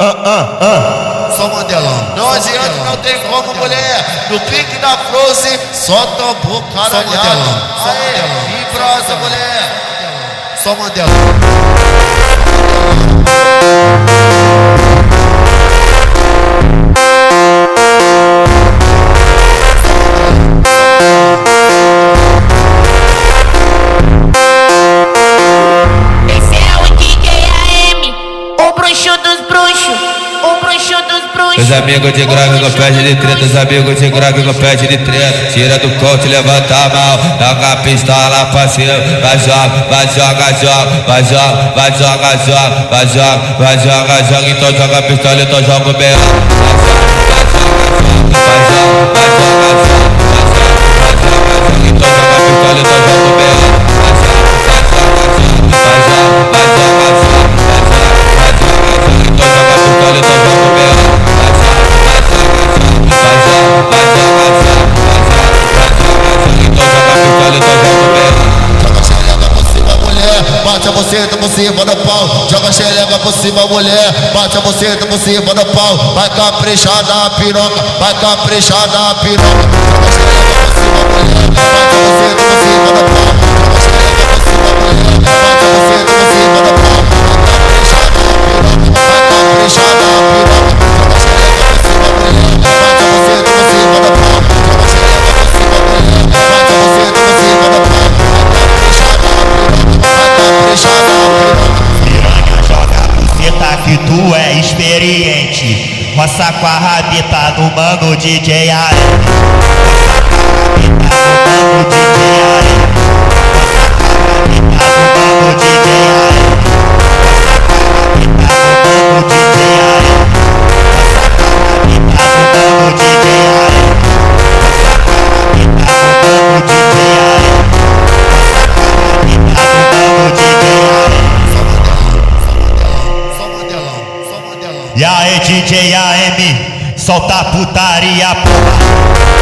Só Mandelão. Não adianta, não tem como, mulher. No pique da Frozen, só tambor caralhado. Só Mandelão. E brasa, mulher. Só Mandelão. Esse é o DJ AM, o bruxo dos bruxos, o bruxo dos bruxos. Os amigos de grave com pede de treta, os amigos de grave com pede de treta. Tira do coach, levanta a mão, joga a pistola pra cima. Vai joga, vai joga, joga, vai joga, vai joga, joga, vai joga, vai joga, joga. Então joga a pistola, então joga o B.O. Vai joga, vai joga, joga, vai joga, vai joga, joga. Então joga a pistola, então joga o B.O. Bate a buceta por cima do pau, joga a xereca por cima, mulher. Bate a buceta por cima do pau, vai caprichar na piroca, vai caprichar na piroca. Joga a xereca por cima, mulher. Bate a buceta por cima do pau, joga a xereca por cima, mulher. Bate a buceta por cima do pau, vai caprichar na piroca, vai caprichar na piroca. Joga a xereca por cima, mulher. Bate a buceta por cima do pau, joga a xereca por cima, mulher. Bate a buceta por cima do pau, piranha, joga a buceta que tu é experiente. Roça com a rabita do mano DJ AM. Roça com a rabita do mano DJ AM. Roça com a rabita do mano DJ AM. Roça com a rabita do mano DJ AM. Roça com a rabita do mano DJ AM. Roça com a rabita do mano DJ AM. E aí DJ AM, solta a putaria, porra.